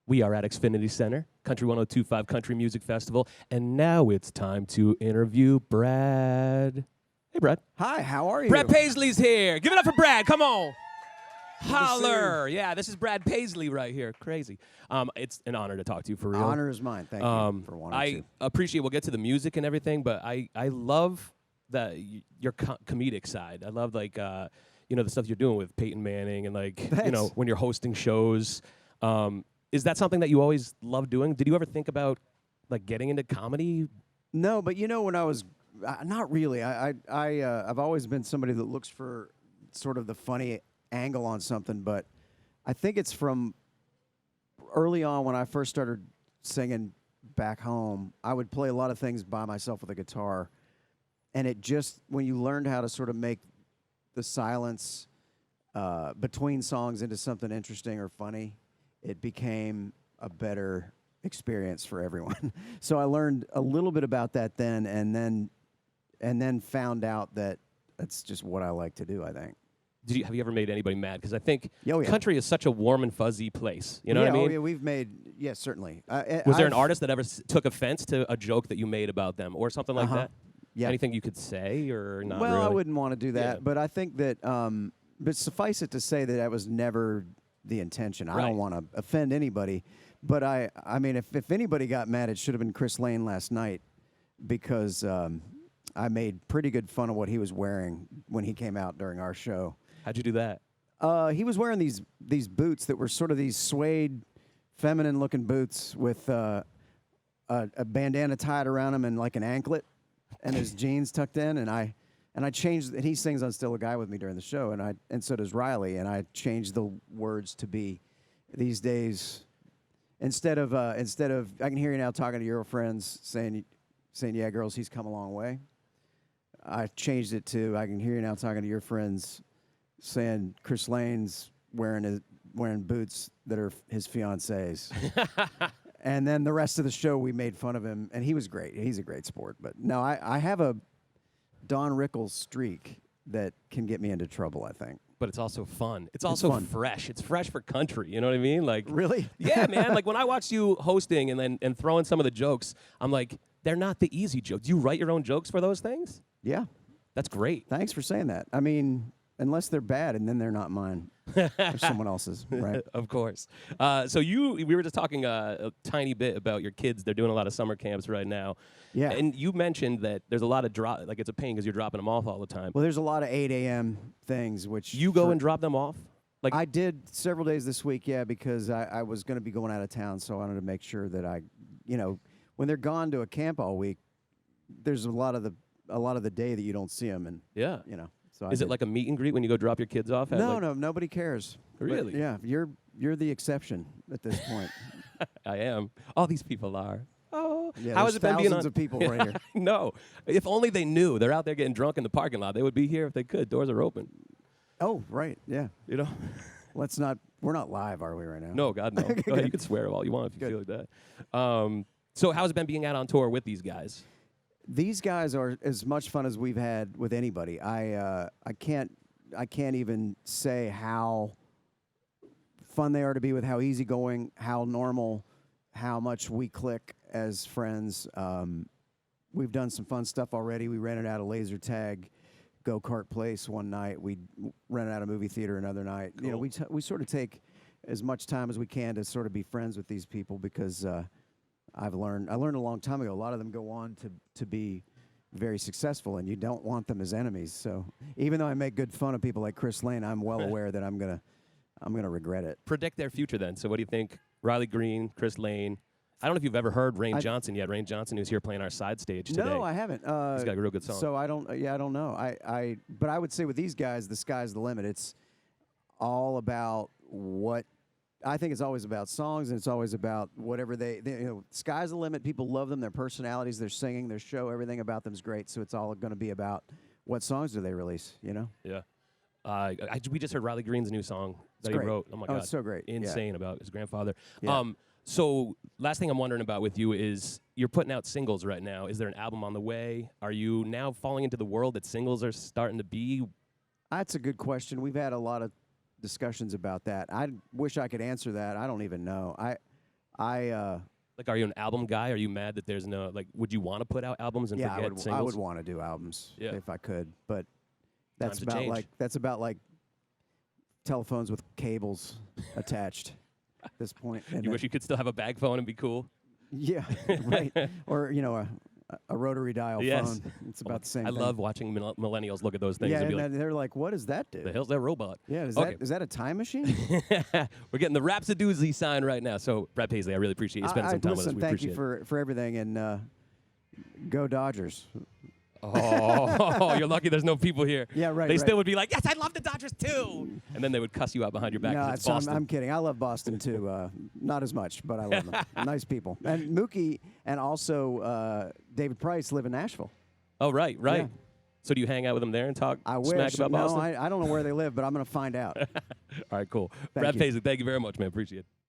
We are at Xfinity Center, Country 102.5 Country Music Festival, and now it's time to interview Brad. Hey, Brad. Hi, how are you? Brad Paisley's here. Give it up for Brad. Come on. Good to see Holler. Yeah, this is Brad Paisley right here. Crazy. It's an honor to talk to you for real. Honor is mine. Thank you for wanting I to. appreciate, we'll get to the music and everything, but I love your comedic side. I love, like, the stuff you're doing with Peyton Manning and, like, Thanks. when you're hosting shows. Is that something that you always loved doing? Did you ever think about, like, getting into comedy? No, but when I was not really. I've always been somebody that looks for sort of the funny angle on something, but I think it's from early on when I first started singing back home. I would play a lot of things by myself with a guitar, and it just, when you learned how to sort of make the silence between songs into something interesting or funny, it became a better experience for everyone. So I learned a little bit about that then, and then found out that that's just what I like to do, I think. Have you ever made anybody mad? Because I think Oh, yeah. country is such a warm and fuzzy place. You know what I Oh, mean? yeah, we've made, yes, certainly. Was there an artist that ever took offense to a joke that you made about them or something like that? Yeah. Anything you could say or not Well, really? I wouldn't want to do that, Yeah. but I think that, but suffice it to say that was never the intention. I Right. don't want to offend anybody, but I mean, if anybody got mad, it should have been Chris Lane last night, because I made pretty good fun of what he was wearing when he came out during our show. How'd you do that? He was wearing these boots that were sort of these suede, feminine-looking boots with a bandana tied around him and like an anklet, and his jeans tucked in. And I changed. And he sings on "Still a Guy with Me" during the show, and so does Riley. And I changed the words to be, these days, instead of "I can hear you now talking to your friends saying yeah, girls, he's come a long way." I changed it to "I can hear you now talking to your friends saying Chris Lane's wearing boots that are his fiance's." And then the rest of the show, we made fun of him, and he was great. He's a great sport. But no, I have a Don Rickles streak that can get me into trouble, I think. But it's also fun. It's also fun. fresh. It's fresh for country. You know what I mean? Like, Really? yeah, man. Like, when I watched you hosting and throwing some of the jokes, I'm like, they're not the easy jokes. Do you write your own jokes for those things? Yeah. That's great. Thanks for saying that. I mean, unless they're bad, and then they're not mine. They're someone else's, right? Of course. So we were just talking a tiny bit about your kids. They're doing a lot of summer camps right now. Yeah. And you mentioned that there's a lot of like, it's a pain because you're dropping them off all the time. Well, there's a lot of 8 a.m. things, which You go and drop them off? Like, I did several days this week, yeah, because I was going to be going out of town, so I wanted to make sure that when they're gone to a camp all week, there's a lot of the day that you don't see them, and yeah. So Is it like a meet and greet when you go drop your kids off? No, nobody cares. Really? But yeah, you're the exception at this point. I am. All these people are. Oh, Yeah, how there's has it been being thousands on? of people right here. No, if only they knew. They're out there getting drunk in the parking lot. They would be here if they could. Doors are open. Oh, right, yeah. You know. We're not live, are we, right now? No, God, no. Go ahead, you can swear all you want if you feel like that. So how's it been being out on tour with these guys? These guys are as much fun as we've had with anybody. I can't even say how fun they are to be with, how easygoing, how normal, how much we click as friends. We've done some fun stuff already. We rented out a laser tag go-kart place one night. We rented out a movie theater another night. Cool. We sort of take as much time as we can to sort of be friends with these people, because I learned a long time ago, a lot of them go on to be very successful, and you don't want them as enemies. So even though I make good fun of people like Chris Lane, I'm well aware that I'm gonna regret it. Predict their future then. So what do you think? Riley Green, Chris Lane. I don't know if you've ever heard Rain Johnson yet. Rain Johnson, who's here playing our side stage today. No, I haven't. He's got a real good song. So I don't. I don't know. But I would say with these guys, the sky's the limit. It's all about what. I think it's always about songs, and it's always about whatever sky's the limit. People love them, their personalities, their singing, their show, everything about them is great. So it's all going to be about what songs do they release, Yeah. We just heard Riley Green's new song that he great. wrote. Oh, my God. It's so great. Insane about his grandfather. Yeah. So last thing I'm wondering about with you is you're putting out singles right now. Is there an album on the way? Are you now falling into the world that singles are starting to be? That's a good question. We've had a lot of discussions about that. I wish I could answer that. I don't even know. Like, are you an album guy? Are you mad that there's no, like, would you want to put out albums and yeah, forget I singles? would want to do albums Yeah. if I could, but Times have changed. that's about like telephones with cables attached at this point. And You wish you could still have a bag phone and be cool? yeah, right. Or a rotary dial Yes. phone. It's about the same I thing. love watching millennials look at those things Yeah, and be and like, then they're like, "What does that do?" the hell's that robot? Yeah, is Okay. that a time machine? We're getting the Rhapsodoozy sign right now. So, Brad Paisley, I really appreciate you spending some time listen, with us. We thank you appreciate it. for everything, and go Dodgers. Oh, you're lucky there's no people here. Yeah, right. They right. still would be like, yes, I love the Dodgers too. And then they would cuss you out behind your back. 'cause No, it's Boston. I'm kidding. I love Boston too. Not as much, but I love them. Nice people. And Mookie and also David Price live in Nashville. Oh, right. Yeah. So do you hang out with them there and talk I smack wish. about No, Boston? I don't know where they live, but I'm going to find out. All right, cool. Thank Brad you. Paisley, thank you very much, man. Appreciate it.